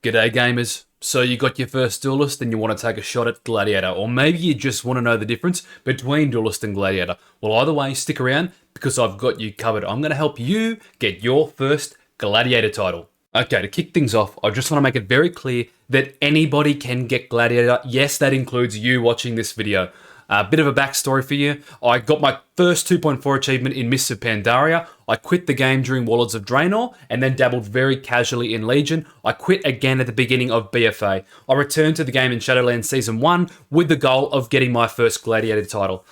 G'day gamers. So you got your first duelist and you want to take a shot at Gladiator, or maybe you just want to know the difference between duelist and Gladiator. Well, either way, stick around because I've got you covered. I'm going to help you get your first Gladiator title. Okay, to kick things off, I just want to make it very clear that anybody can get Gladiator. Yes, that includes you watching this video. A bit of a backstory for you. I got my first 2.4 achievement in Mists of Pandaria. I quit the game during Warlords of Draenor and then dabbled very casually in Legion. I quit again at the beginning of BFA. I returned to the game in Shadowlands Season 1 with the goal of getting my first Gladiator title.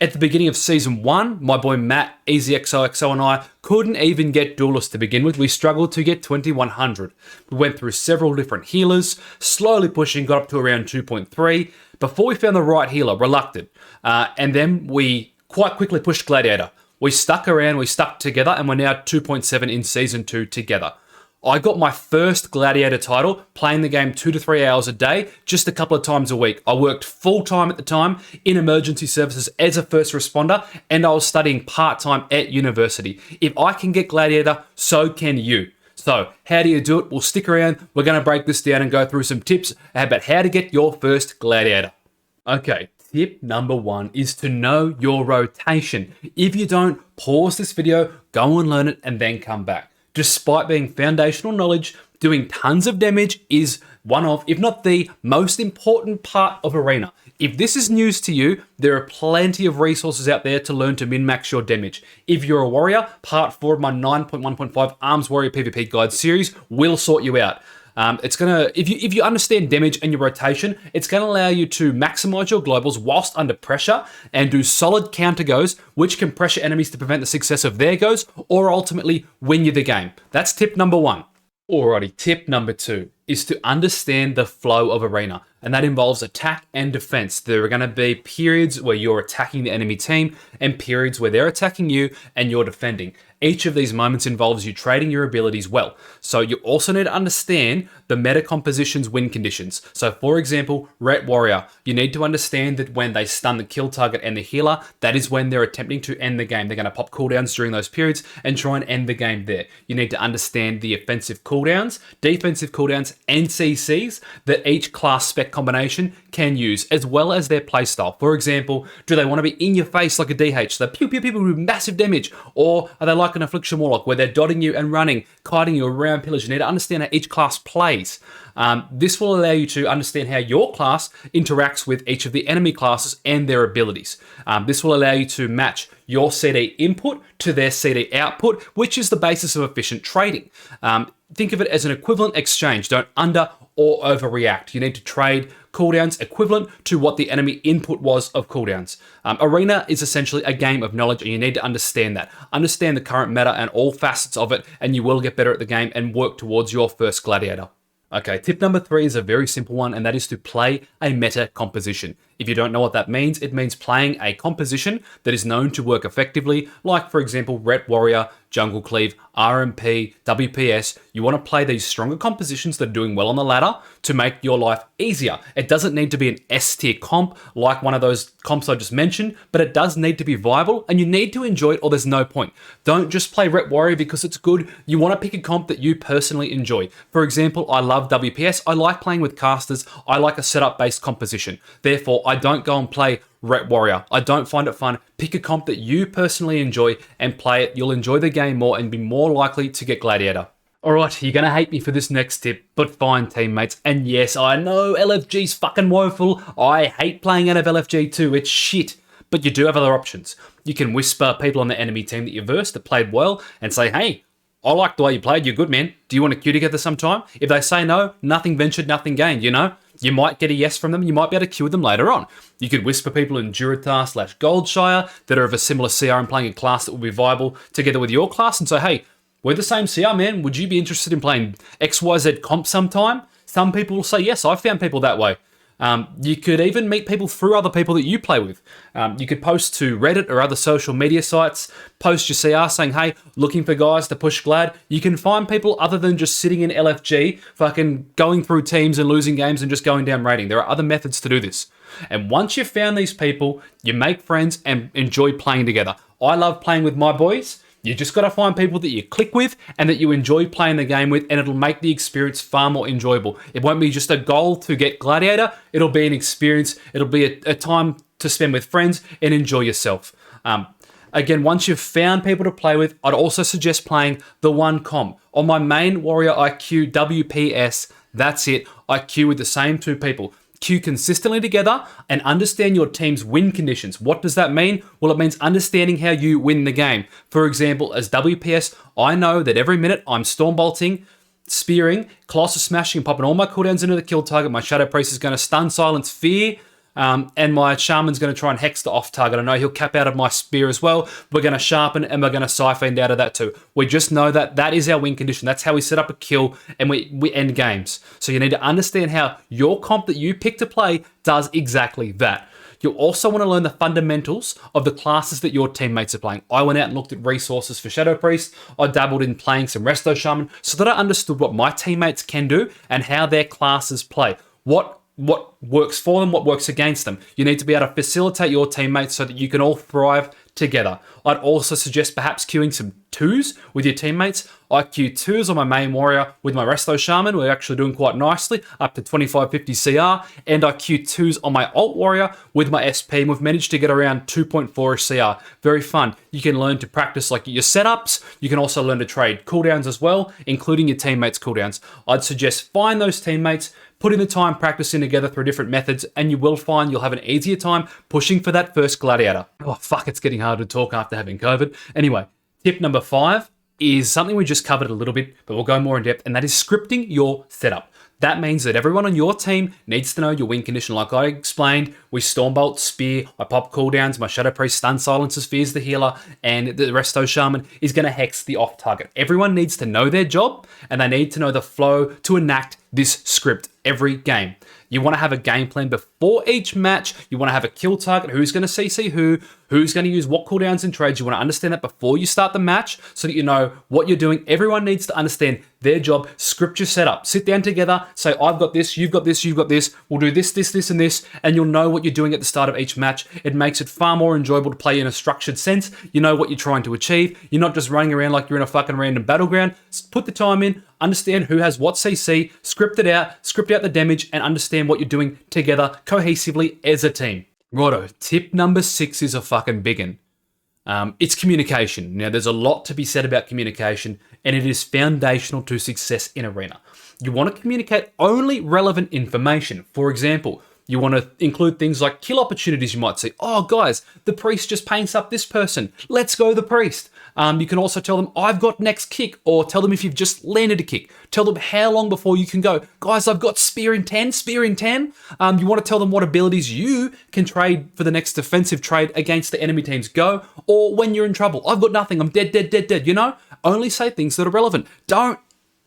At the beginning of Season 1, my boy Matt, EasyXOXO and I couldn't even get Duelist to begin with. We struggled to get 2100. We went through several different healers, slowly pushing, got up to around 2.3, before we found the right healer, Reluctant. And then we quite quickly pushed Gladiator. We stuck around, we stuck together, and we're now 2.7 in Season 2 together. I got my first Gladiator title playing the game 2 to 3 hours a day, just a couple of times a week. I worked full-time at the time in emergency services as a first responder, and I was studying part-time at university. If I can get Gladiator, so can you. So, how do you do it? Well, stick around. We're going to break this down and go through some tips about how to get your first Gladiator. Okay, tip number 1 is to know your rotation. If you don't, pause this video, go and learn it, and then come back. Despite being foundational knowledge, doing tons of damage is one of, if not the most important part of Arena. If this is news to you, there are plenty of resources out there to learn to min-max your damage. If you're a warrior, part 4 of my 9.1.5 Arms Warrior PvP Guide series will sort you out. If you understand damage and your rotation, it's gonna allow you to maximize your globals whilst under pressure and do solid counter goes, which can pressure enemies to prevent the success of their goes or ultimately win you the game. That's tip number 1. Alrighty, tip number 2 is to understand the flow of Arena, and that involves attack and defense. There are going to be periods where you're attacking the enemy team and periods where they're attacking you and you're defending. Each of these moments involves you trading your abilities well. So you also need to understand the meta composition's win conditions. So for example, Ret Warrior, you need to understand that when they stun the kill target and the healer, that is when they're attempting to end the game. They're going to pop cooldowns during those periods and try and end the game there. You need to understand the offensive cooldowns, defensive cooldowns, and CCs that each class spec combination can use, as well as their playstyle. For example, do they want to be in your face like a DH, so pew pew people with massive damage, or are they like an Affliction Warlock where they're dotting you and running, kiting you around pillars? You need to understand how each class plays. This will allow you to understand how your class interacts with each of the enemy classes and their abilities. This will allow you to match your CD input to their CD output, which is the basis of efficient trading. Think of it as an equivalent exchange. Don't under or overreact. You need to trade cooldowns equivalent to what the enemy input was of cooldowns. Arena is essentially a game of knowledge, and you need to understand that. Understand the current meta and all facets of it, and you will get better at the game and work towards your first Gladiator. Okay, tip number 3 is a very simple one, and that is to play a meta composition. If you don't know what that means, it means playing a composition that is known to work effectively, like for example, Ret Warrior, Jungle Cleave, RMP, WPS. You want to play these stronger compositions that are doing well on the ladder to make your life easier. It doesn't need to be an S tier comp like one of those comps I just mentioned, but it does need to be viable and you need to enjoy it or there's no point. Don't just play Ret Warrior because it's good. You want to pick a comp that you personally enjoy. For example, I love WPS. I like playing with casters. I like a setup based composition. Therefore, I don't go and play Ret Warrior. I don't find it fun. Pick a comp that you personally enjoy and play it. You'll enjoy the game more and be more likely to get Gladiator. Alright, you're going to hate me for this next tip, but fine, teammates. And yes, I know LFG's fucking woeful. I hate playing out of LFG too. It's shit. But you do have other options. You can whisper people on the enemy team that you versed that played well and say, hey, I like the way you played. You're good, man. Do you want to queue together sometime? If they say no, nothing ventured, nothing gained, you know? You might get a yes from them. You might be able to queue them later on. You could whisper people in Durotar/Goldshire that are of a similar CR and playing a class that will be viable together with your class and say, hey, we're the same CR, man. Would you be interested in playing XYZ comp sometime? Some people will say yes. I've found people that way. You could even meet people through other people that you play with. You could post to Reddit or other social media sites, post your CR saying, hey, looking for guys to push Glad. You can find people other than just sitting in LFG, fucking going through teams and losing games and just going down rating. There are other methods to do this. And once you've found these people, you make friends and enjoy playing together. I love playing with my boys. You just got to find people that you click with and that you enjoy playing the game with, and it'll make the experience far more enjoyable. It won't be just a goal to get Gladiator. It'll be an experience. It'll be a time to spend with friends and enjoy yourself. Again, once you've found people to play with, I'd also suggest playing the one comp. On my main warrior, I queue WPS. That's it. I queue with the same 2 people. Queue consistently together and understand your team's win conditions. What does that mean? Well, it means understanding how you win the game. For example, as WPS, I know that every minute I'm storm bolting, spearing, Colossus smashing, and popping all my cooldowns into the kill target. My Shadow Priest is going to stun, silence, fear, and my Shaman's going to try and hex the off target. I know he'll cap out of my spear as well. We're going to sharpen and we're going to siphon out of that too. We just know that that is our win condition. That's how we set up a kill and we end games. So you need to understand how your comp that you pick to play does exactly that. You'll also want to learn the fundamentals of the classes that your teammates are playing. I went out and looked at resources for Shadow Priest. I dabbled in playing some Resto Shaman so that I understood what my teammates can do and how their classes play. What works for them, what works against them. You need to be able to facilitate your teammates so that you can all thrive together. I'd also suggest perhaps queuing some 2s with your teammates. I queue 2s on my main warrior with my Resto Shaman. We're actually doing quite nicely, up to 2550 CR. And I queue 2s on my alt warrior with my SP, and we've managed to get around 2.4 CR. Very fun. You can learn to practice like your setups. You can also learn to trade cooldowns as well, including your teammates' cooldowns. I'd suggest find those teammates, put in the time practicing together through different methods, and you will find you'll have an easier time pushing for that first Gladiator. Oh, fuck, it's getting hard to talk after having COVID. Anyway, tip number 5 is something we just covered a little bit, but we'll go more in depth, and that is scripting your setup. That means that everyone on your team needs to know your win condition. Like I explained, we Stormbolt, Spear, I pop cooldowns, my Shadow Priest stun silences, fears the healer, and the Resto Shaman is going to hex the off target. Everyone needs to know their job, and they need to know the flow to enact this script every game. You want to have a game plan before each match. You want to have a kill target, who's going to CC who's going to use what cooldowns and trades. You want to understand that before you start the match so that you know what you're doing. Everyone needs to understand their job. Script your setup. Sit down together, say, I've got this, you've got this, you've got this. We'll do this, this, this, and this, and you'll know what you're doing at the start of each match. It makes it far more enjoyable to play in a structured sense. You know what you're trying to achieve. You're not just running around like you're in a fucking random battleground. Put the time in, understand who has what CC, script it out, script out the damage, and understand what you're doing together cohesively as a team. Righto, tip number 6 is a fucking big one. It's communication. Now, there's a lot to be said about communication, and it is foundational to success in Arena. You want to communicate only relevant information. For example, you want to include things like kill opportunities you might see. Oh, guys, the priest just paints up this person. Let's go the priest. You can also tell them, I've got next kick, or tell them if you've just landed a kick. Tell them how long before you can go. Guys, I've got spear in 10, spear in 10. You want to tell them what abilities you can trade for the next defensive trade against the enemy team's go, or when you're in trouble. I've got nothing, I'm dead, dead, dead, dead. You know, only say things that are relevant. Don't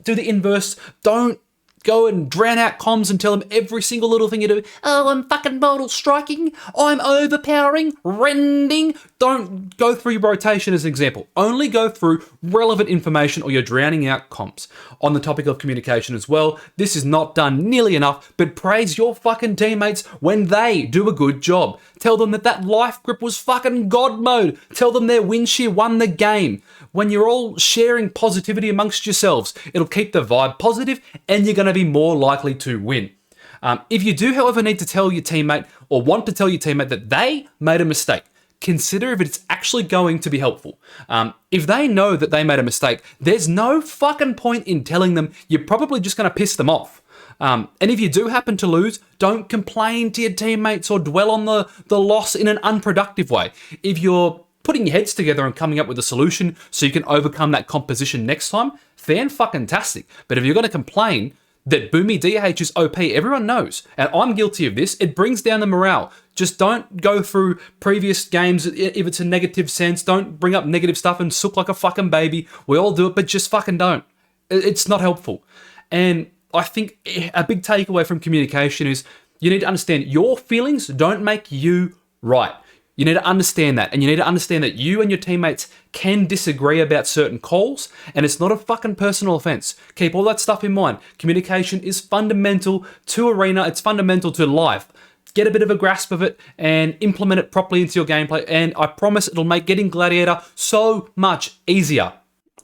do the inverse. Don't go and drown out comms and tell them every single little thing you do. Oh, I'm fucking mortal striking. I'm overpowering, rending. Don't go through your rotation as an example. Only go through relevant information or you're drowning out comms. On the topic of communication as well, this is not done nearly enough, but praise your fucking teammates when they do a good job. Tell them that life grip was fucking God mode. Tell them their win shear won the game. When you're all sharing positivity amongst yourselves, it'll keep the vibe positive and you're going to be more likely to win. If you do, however, need to tell your teammate or want to tell your teammate that they made a mistake, consider if it's actually going to be helpful. If they know that they made a mistake, there's no fucking point in telling them. You're probably just going to piss them off. And if you do happen to lose, don't complain to your teammates or dwell on the loss in an unproductive way. If you're putting your heads together and coming up with a solution so you can overcome that composition next time, fan-fucking-tastic. But if you're going to complain that Boomy DH is OP, everyone knows, and I'm guilty of this, it brings down the morale. Just don't go through previous games if it's a negative sense. Don't bring up negative stuff and sook like a fucking baby. We all do it, but just fucking don't. It's not helpful. And I think a big takeaway from communication is you need to understand your feelings don't make you right. You need to understand that, and you need to understand that you and your teammates can disagree about certain calls, and it's not a fucking personal offense. Keep all that stuff in mind. Communication is fundamental to Arena. It's fundamental to life. get a bit of a grasp of it and implement it properly into your gameplay, and I promise it'll make getting Gladiator so much easier.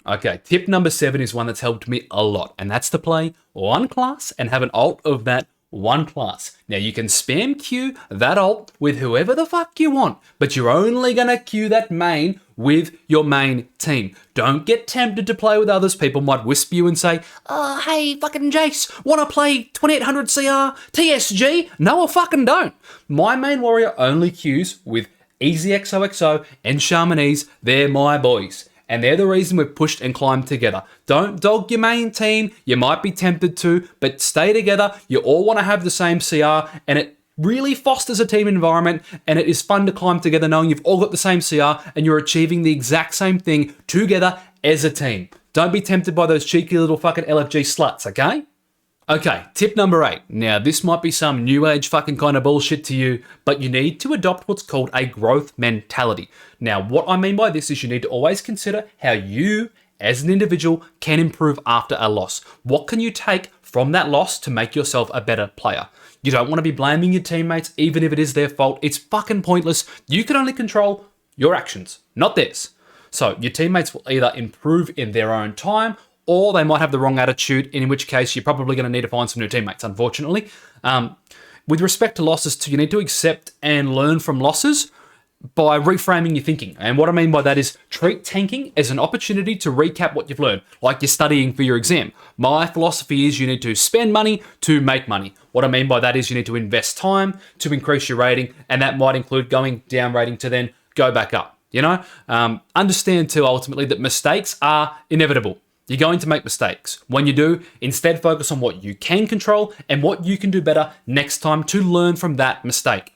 Okay, tip number 7 is one that's helped me a lot, and that's to play one class and have an ult of that one class. Now, you can spam queue that ult with whoever the fuck you want, but you're only going to queue that main with your main team. Don't get tempted to play with others. People might whisper you and say, oh, hey, fucking Jace, want to play 2800 CR TSG? No, I fucking don't. My main warrior only queues with Easy XOXO and Shamanese. They're my boys. And they're the reason we've pushed and climbed together. Don't dog your main team. You might be tempted to, but stay together. You all want to have the same CR, and it really fosters a team environment, and it is fun to climb together knowing you've all got the same CR and you're achieving the exact same thing together as a team. Don't be tempted by those cheeky little fucking LFG sluts, okay? Okay, tip number 8. Now, this might be some new age fucking kind of bullshit to you, but you need to adopt what's called a growth mentality. Now, what I mean by this is you need to always consider how you, as an individual, can improve after a loss. What can you take from that loss to make yourself a better player? You don't want to be blaming your teammates, even if it is their fault. It's fucking pointless. You can only control your actions, not theirs. So, your teammates will either improve in their own time, or they might have the wrong attitude, in which case you're probably going to need to find some new teammates, unfortunately. With respect to losses too, you need to accept and learn from losses by reframing your thinking. And what I mean by that is treat tanking as an opportunity to recap what you've learned, like you're studying for your exam. My philosophy is you need to spend money to make money. What I mean by that is you need to invest time to increase your rating, and that might include going down rating to then go back up. You know, understand too ultimately that mistakes are inevitable. You're going to make mistakes. When you do, instead focus on what you can control and what you can do better next time to learn from that mistake.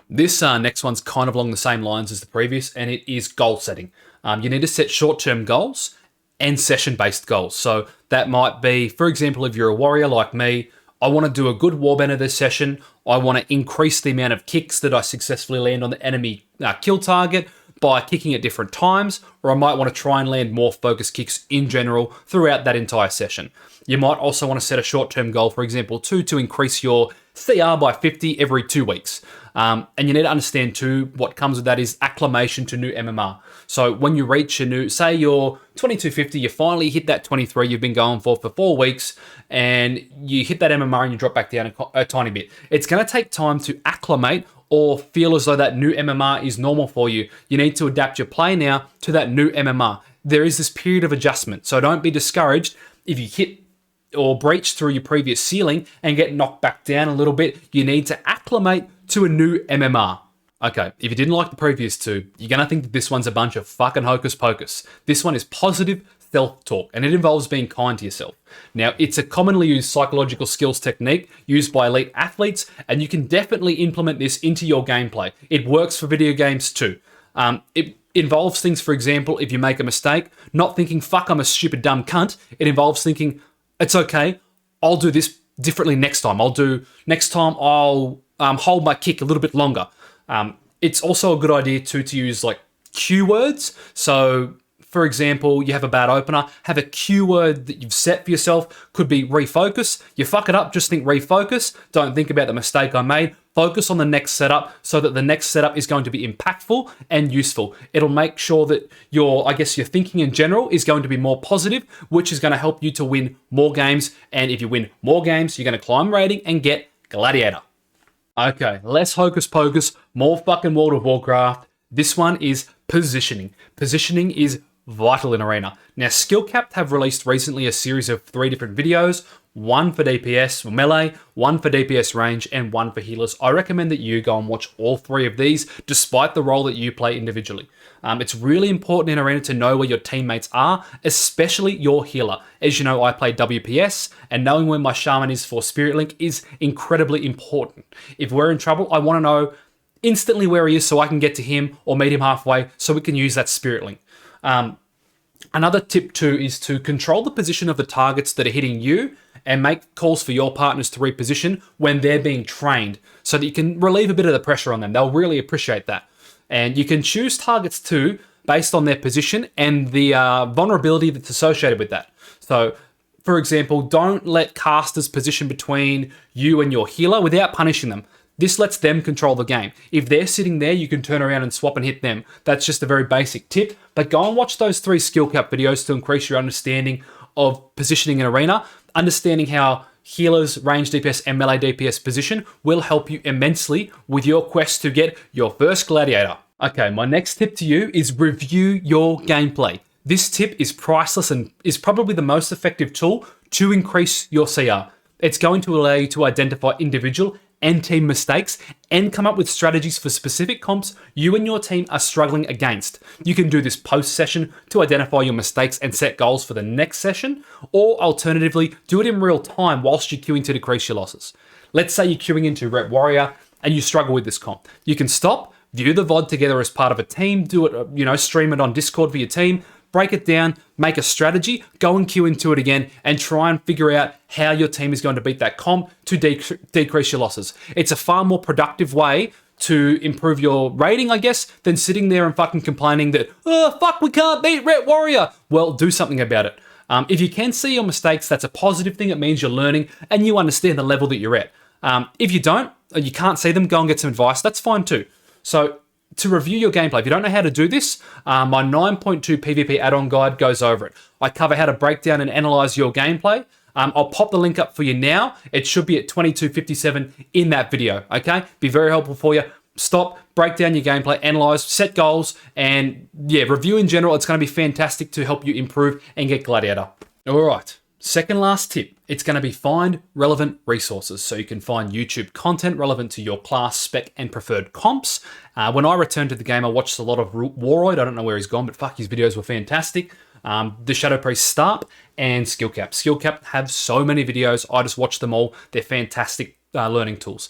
This next one's kind of along the same lines as the previous, and it is goal setting. You need to set short-term goals and session-based goals. So that might be, for example, if you're a warrior like me, I want to do a good warbender this session. I want to increase the amount of kicks that I successfully land on the enemy kill target by kicking at different times, or I might want to try and land more focus kicks in general throughout that entire session. You might also want to set a short-term goal, for example, to increase your CR by 50 every 2 weeks. And you need to understand too, what comes with that is acclimation to new MMR. So when you reach a new, say you're 2250, you finally hit that 23 you've been going for 4 weeks, and you hit that MMR and you drop back down a tiny bit. It's going to take time to acclimate or feel as though that new MMR is normal for you. You need to adapt your play now to that new MMR. There is this period of adjustment, so don't be discouraged if you hit or breach through your previous ceiling and get knocked back down a little bit. You need to acclimate to a new MMR. Okay, if you didn't like the previous two, you're going to think that this one's a bunch of fucking hocus pocus. This one is positive self-talk, and it involves being kind to yourself. Now, it's a commonly used psychological skills technique used by elite athletes, and you can definitely implement this into your gameplay. It works for video games too. It involves things, for example, if you make a mistake, not thinking, fuck, I'm a stupid dumb cunt. It involves thinking, it's okay, I'll do this differently next time. I'll hold my kick a little bit longer. It's also a good idea too to use like cue words. So, for example, you have a bad opener, have a cue word that you've set for yourself. Could be refocus. You fuck it up, just think refocus. Don't think about the mistake I made. Focus on the next setup so that the next setup is going to be impactful and useful. It'll make sure that your thinking in general is going to be more positive, which is going to help you to win more games. And if you win more games, you're going to climb rating and get Gladiator. Okay, less hocus pocus, more fucking World of Warcraft. This one is positioning. Positioning is vital in Arena. Now, Skillcapped have released recently a series of 3 different videos, one for DPS melee, one for DPS range, and one for healers. I recommend that you go and watch all 3 of these, despite the role that you play individually. It's really important in Arena to know where your teammates are, especially your healer. As you know, I play WPS, and knowing where my shaman is for Spirit Link is incredibly important. If we're in trouble, I want to know instantly where he is so I can get to him or meet him halfway so we can use that Spirit Link. Another tip too is to control the position of the targets that are hitting you and make calls for your partners to reposition when they're being trained so that you can relieve a bit of the pressure on them. They'll really appreciate that. And you can choose targets too based on their position and the vulnerability that's associated with that. So, for example, don't let casters position between you and your healer without punishing them. This lets them control the game. If they're sitting there, you can turn around and swap and hit them. That's just a very basic tip. But go and watch those 3 skill cap videos to increase your understanding of positioning in Arena. Understanding how healers, range DPS, and melee DPS position will help you immensely with your quest to get your first Gladiator. Okay, my next tip to you is review your gameplay. This tip is priceless and is probably the most effective tool to increase your CR. It's going to allow you to identify individual and team mistakes and come up with strategies for specific comps you and your team are struggling against. You can do this post-session to identify your mistakes and set goals for the next session, or alternatively, do it in real time whilst you're queuing to decrease your losses. Let's say you're queuing into Ret Warrior and you struggle with this comp. You can stop, view the VOD together as part of a team, do it, stream it on Discord for your team, break it down, make a strategy, go and queue into it again, and try and figure out how your team is going to beat that comp to decrease your losses. It's a far more productive way to improve your rating, I guess, than sitting there and fucking complaining that, oh, fuck, we can't beat Ret Warrior. Well, do something about it. If you can see your mistakes, that's a positive thing. It means you're learning and you understand the level that you're at. If you don't, or you can't see them, go and get some advice. That's fine too. So, to review your gameplay, if you don't know how to do this, my 9.2 PvP add-on guide goes over it. I cover how to break down and analyze your gameplay. I'll pop the link up for you now. It should be at 22:57 in that video, okay? Be very helpful for you. Stop, break down your gameplay, analyze, set goals, and yeah, review in general. It's going to be fantastic to help you improve and get Gladiator. All right. Second last tip, it's going to be find relevant resources. So you can find YouTube content relevant to your class, spec, and preferred comps. When I returned to the game, I watched a lot of Waroid. I don't know where he's gone, but fuck, his videos were fantastic. The Shadow Priest Start and Skill Cap. Skill Cap have so many videos. I just watch them all. They're fantastic learning tools.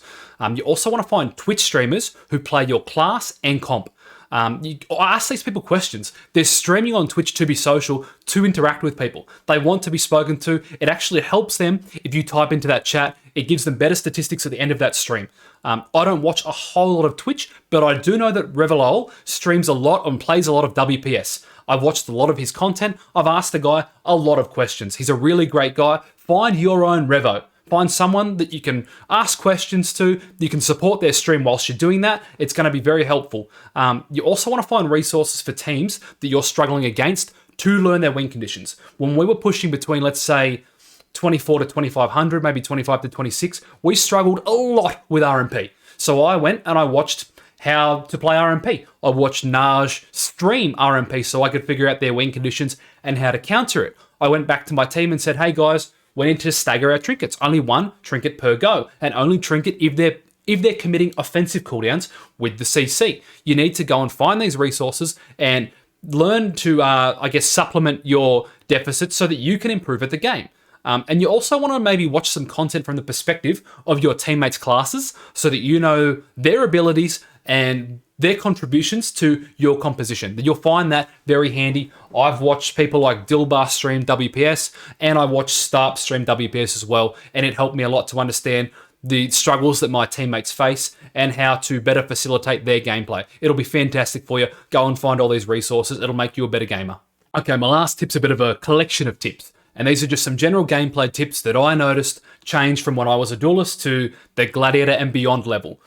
You also want to find Twitch streamers who play your class and comp. I ask these people questions. They're streaming on Twitch to be social, to interact with people. They want to be spoken to. It actually helps them if you type into that chat. It gives them better statistics at the end of that stream. I don't watch a whole lot of Twitch, but I do know that Revolol streams a lot and plays a lot of WPS. I've watched a lot of his content. I've asked the guy a lot of questions. He's a really great guy. Find your own Revo. Find someone that you can ask questions to. You can support their stream whilst you're doing that. It's going to be very helpful. You also want to find resources for teams that you're struggling against to learn their win conditions. When we were pushing between, let's say, 24 to 2500, maybe 25 to 26, we struggled a lot with RMP. So I went and I watched how to play RMP. I watched Naj stream RMP so I could figure out their win conditions and how to counter it. I went back to my team and said, hey guys, we need to stagger our trinkets. Only one trinket per go, and only trinket if they're committing offensive cooldowns with the CC. You need to go and find these resources and learn to, supplement your deficits so that you can improve at the game. And you also want to maybe watch some content from the perspective of your teammates' classes so that you know their abilities and their contributions to your composition. You'll find that very handy. I've watched people like Dilbar stream WPS, and I watched Starp stream WPS as well, and it helped me a lot to understand the struggles that my teammates face and how to better facilitate their gameplay. It'll be fantastic for you. Go and find all these resources. It'll make you a better gamer. Okay, my last tip's a bit of a collection of tips. And these are just some general gameplay tips that I noticed changed from when I was a duelist to the Gladiator and beyond level.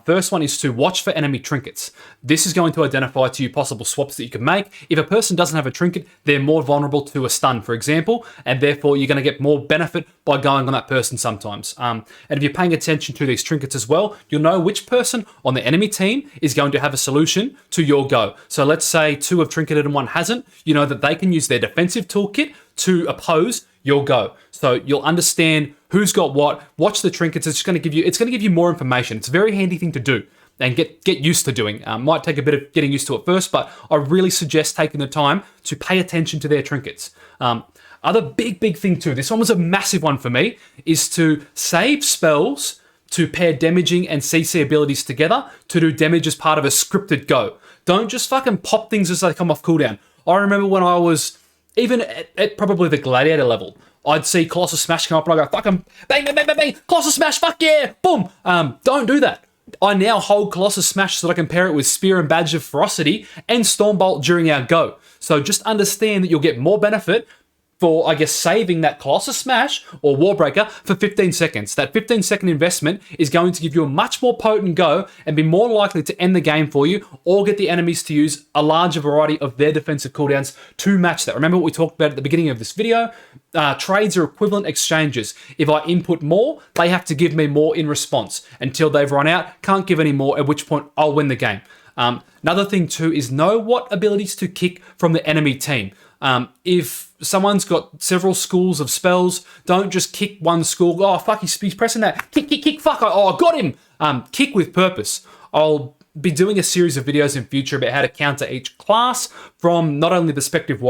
First one is to watch for enemy trinkets. This is going to identify to you possible swaps that you can make. If a person doesn't have a trinket, they're more vulnerable to a stun, for example, and therefore you're going to get more benefit by going on that person sometimes. And if you're paying attention to these trinkets as well, you'll know which person on the enemy team is going to have a solution to your go. So let's say 2 have trinketed and 1 hasn't. You know that they can use their defensive toolkit to oppose your go. So you'll understand who's got what. Watch the trinkets. It's going to give you more information. It's a very handy thing to do and get used to doing. Might take a bit of getting used to it first, but I really suggest taking the time to pay attention to their trinkets. Other big thing too, this one was a massive one for me, is to save spells to pair damaging and CC abilities together to do damage as part of a scripted go. Don't just fucking pop things as they come off cooldown. I remember when I was even at probably the Gladiator level, I'd see Colossus Smash come up and I go, fucking bang, bang, bang, bang, bang, Colossus Smash, fuck yeah, boom. Don't do that. I now hold Colossus Smash so that I can pair it with Spear and Badge of Ferocity and Stormbolt during our go. So just understand that you'll get more benefit for, I guess, saving that Colossus Smash or Warbreaker for 15 seconds. That 15-second investment is going to give you a much more potent go and be more likely to end the game for you or get the enemies to use a larger variety of their defensive cooldowns to match that. Remember what we talked about at the beginning of this video? Trades are equivalent exchanges. If I input more, they have to give me more in response until they've run out. Can't give any more, at which point I'll win the game. Another thing too is know what abilities to kick from the enemy team. If someone's got several schools of spells, don't just kick one school. Oh, fuck, he's pressing that. Kick, fuck. Oh, I got him. Kick with purpose. I'll be doing a series of videos in future about how to counter each class from not only the perspective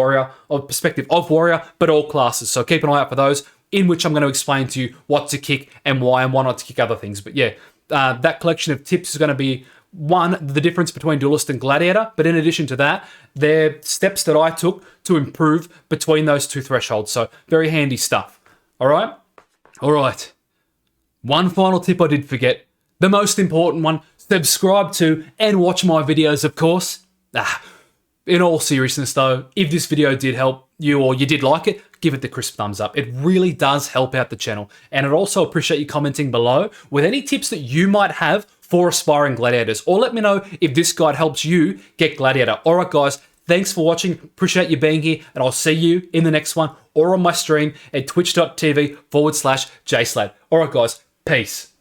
of warrior, but all classes. So keep an eye out for those, in which I'm going to explain to you what to kick and why not to kick other things. But yeah, that collection of tips is going to be, one, the difference between Duelist and Gladiator, but in addition to that, they're steps that I took to improve between those two thresholds. So very handy stuff. All right. One final tip I did forget, the most important one: subscribe to and watch my videos, of course. In all seriousness though, if this video did help you or you did like it, give it the crisp thumbs up. It really does help out the channel. And I'd also appreciate you commenting below with any tips that you might have for aspiring gladiators, or let me know if this guide helps you get Gladiator. All right, guys, thanks for watching. Appreciate you being here, and I'll see you in the next one or on my stream at twitch.tv/Jacelad. All right, guys, peace.